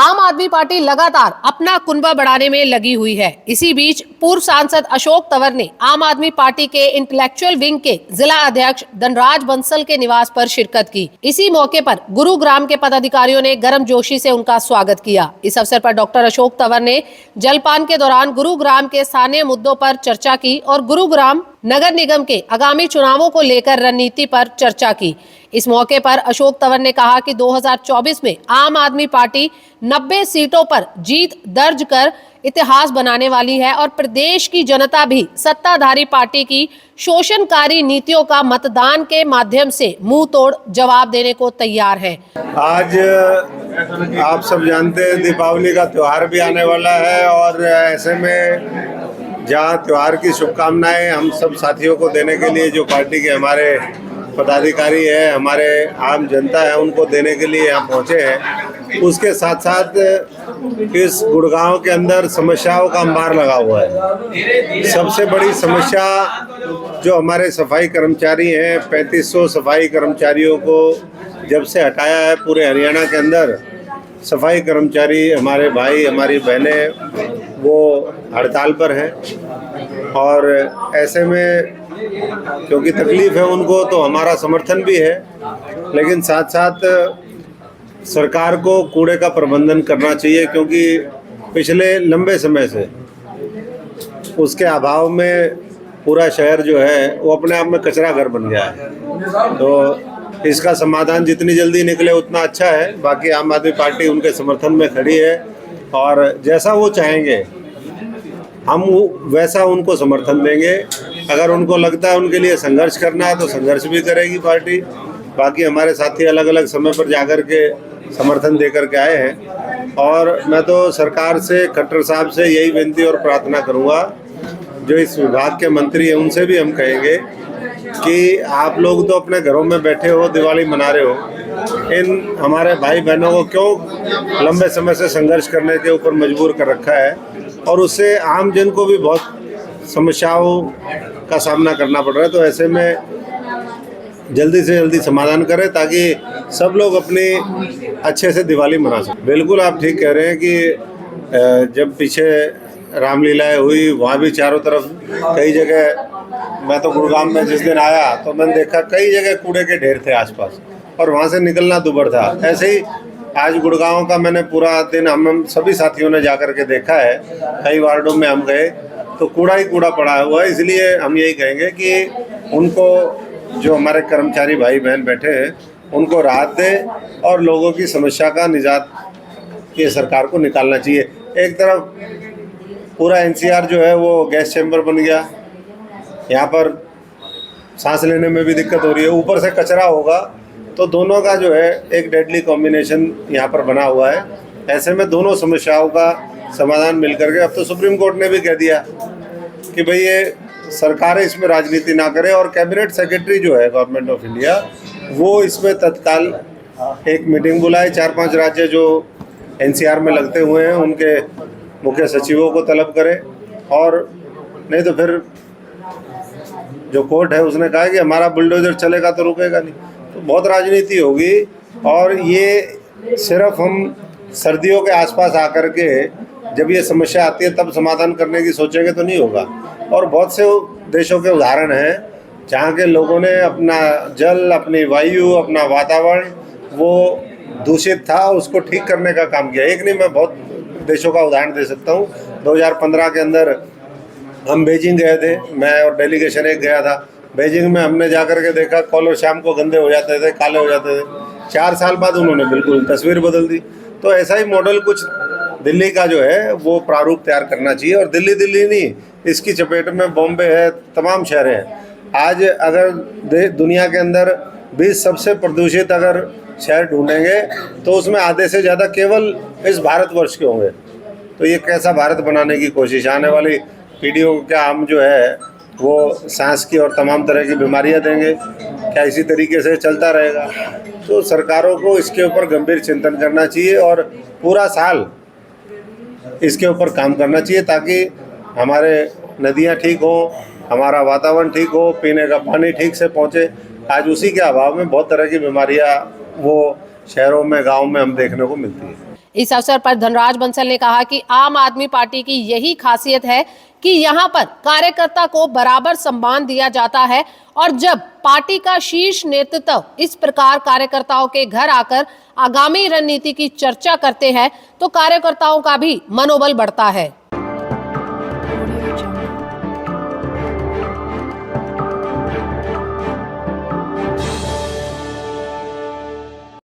आम आदमी पार्टी लगातार अपना कुनबा बढ़ाने में लगी हुई है। इसी बीच पूर्व सांसद अशोक तंवर ने आम आदमी पार्टी के इंटेलेक्चुअल विंग के जिला अध्यक्ष धनराज बंसल के निवास पर शिरकत की। इसी मौके पर गुरुग्राम के पदाधिकारियों ने गर्मजोशी से उनका स्वागत किया। इस अवसर पर डॉक्टर अशोक तंवर ने जलपान के दौरान गुरुग्राम के स्थानीय मुद्दों पर चर्चा की और गुरुग्राम नगर निगम के आगामी चुनावों को लेकर रणनीति पर चर्चा की। इस मौके पर अशोक तंवर ने कहा कि 2024 में आम आदमी पार्टी 90 सीटों पर जीत दर्ज कर इतिहास बनाने वाली है और प्रदेश की जनता भी सत्ताधारी पार्टी की शोषणकारी नीतियों का मतदान के माध्यम से मुंह तोड़ जवाब देने को तैयार है। आज आप सब जानते हैं दीपावली का त्योहार भी आने वाला है और ऐसे में जहां त्योहार की शुभकामनाएं हम सब साथियों को देने के लिए जो पार्टी के हमारे पदाधिकारी है, हमारे आम जनता है, उनको देने के लिए यहाँ पहुँचे हैं, उसके साथ साथ इस गुड़गांव के अंदर समस्याओं का अंबार लगा हुआ है। सबसे बड़ी समस्या जो हमारे सफाई कर्मचारी हैं, 3500 सफाई कर्मचारियों को जब से हटाया है पूरे हरियाणा के अंदर, सफाई कर्मचारी हमारे भाई हमारी बहनें वो हड़ताल पर हैं और ऐसे में क्योंकि तकलीफ है उनको तो हमारा समर्थन भी है, लेकिन साथ साथ सरकार को कूड़े का प्रबंधन करना चाहिए क्योंकि पिछले लंबे समय से उसके अभाव में पूरा शहर जो है वो अपने आप में कचरा घर बन गया है। तो इसका समाधान जितनी जल्दी निकले उतना अच्छा है। बाकी आम आदमी पार्टी उनके समर्थन में खड़ी है और जैसा वो चाहेंगे हम वैसा उनको समर्थन देंगे। अगर उनको लगता है उनके लिए संघर्ष करना है तो संघर्ष भी करेगी पार्टी। बाकी हमारे साथी अलग अलग समय पर जाकर के समर्थन देकर के आए हैं और मैं तो सरकार से, खट्टर साहब से यही विनती और प्रार्थना करूंगा, जो इस विभाग के मंत्री हैं उनसे भी हम कहेंगे कि आप लोग तो अपने घरों में बैठे हो, दिवाली मना रहे हो, इन हमारे भाई बहनों को क्यों लंबे समय से संघर्ष करने के ऊपर मजबूर कर रखा है और उससे आम जन को भी बहुत समस्याओं का सामना करना पड़ रहा है। तो ऐसे में जल्दी से जल्दी समाधान करें ताकि सब लोग अपनी अच्छे से दिवाली मना सकें। बिल्कुल आप ठीक कह रहे हैं कि जब पीछे रामलीलाएं हुई वहाँ भी चारों तरफ कई जगह, मैं तो गुड़गांव में जिस दिन आया तो मैंने देखा कई जगह कूड़े के ढेर थे आसपास और वहाँ से निकलना दुभर था। ऐसे ही आज गुड़गांव का मैंने पूरा दिन हम सभी साथियों ने जाकर के देखा है, कई वार्डों में हम गए तो कूड़ा ही कूड़ा पड़ा हुआ है। इसलिए हम यही कहेंगे कि उनको, जो हमारे कर्मचारी भाई बहन बैठे हैं, उनको राहत दें और लोगों की समस्या का निजात ये सरकार को निकालना चाहिए। एक तरफ पूरा एनसीआर जो है वो गैस चैम्बर बन गया, यहाँ पर सांस लेने में भी दिक्कत हो रही है, ऊपर से कचरा होगा, तो दोनों का जो है एक डेडली कॉम्बिनेशन यहाँ पर बना हुआ है। ऐसे में दोनों समस्याओं का समाधान मिल करके, अब तो सुप्रीम कोर्ट ने भी कह दिया कि भाई ये सरकारें इसमें राजनीति ना करें और कैबिनेट सेक्रेटरी जो है गवर्नमेंट ऑफ इंडिया वो इसमें तत्काल एक मीटिंग बुलाए। 4-5 राज्य जो एनसीआर में लगते हुए हैं उनके मुख्य सचिवों को तलब करें और नहीं तो फिर जो कोर्ट है उसने कहा कि हमारा बुलडोजर चलेगा तो रुकेगा नहीं। तो बहुत राजनीति होगी और ये सिर्फ हम सर्दियों के आसपास आकर के जब ये समस्या आती है तब समाधान करने की सोचेंगे तो नहीं होगा। और बहुत से देशों के उदाहरण हैं जहाँ के लोगों ने अपना जल, अपनी वायु, अपना वातावरण वो दूषित था उसको ठीक करने का काम किया। एक नहीं, मैं बहुत देशों का उदाहरण दे सकता हूँ। 2015 के अंदर हम बीजिंग गए थे, मैं और डेलीगेशन एक गया था। बीजिंग में हमने जाकर के देखा कॉलर शाम को गंदे हो जाते थे, काले हो जाते थे। 4 साल बाद उन्होंने बिल्कुल तस्वीर बदल दी। तो ऐसा ही मॉडल कुछ दिल्ली का जो है वो प्रारूप तैयार करना चाहिए। और दिल्ली नहीं, इसकी चपेट में बॉम्बे है, तमाम शहर हैं। आज अगर दुनिया के अंदर 20 सबसे प्रदूषित अगर शहर ढूंढेंगे तो उसमें आधे से ज़्यादा केवल इस भारतवर्ष के होंगे। तो ये कैसा भारत बनाने की कोशिश, आने वाली पीढ़ियों को क्या हम जो है वो सांस की और तमाम तरह की बीमारियां देंगे? क्या इसी तरीके से चलता रहेगा? तो सरकारों को इसके ऊपर गंभीर चिंतन करना चाहिए और पूरा साल इसके ऊपर काम करना चाहिए ताकि हमारे नदियां ठीक हों, हमारा वातावरण ठीक हो, पीने का पानी ठीक से पहुंचे। आज उसी के अभाव में बहुत तरह की बीमारियां वो शहरों में, गाँव में हम देखने को मिलती है। इस अवसर पर धनराज बंसल ने कहा कि आम आदमी पार्टी की यही खासियत है कि यहाँ पर कार्यकर्ता को बराबर सम्मान दिया जाता है और जब पार्टी का शीर्ष नेतृत्व इस प्रकार कार्यकर्ताओं के घर आकर आगामी रणनीति की चर्चा करते हैं तो कार्यकर्ताओं का भी मनोबल बढ़ता है।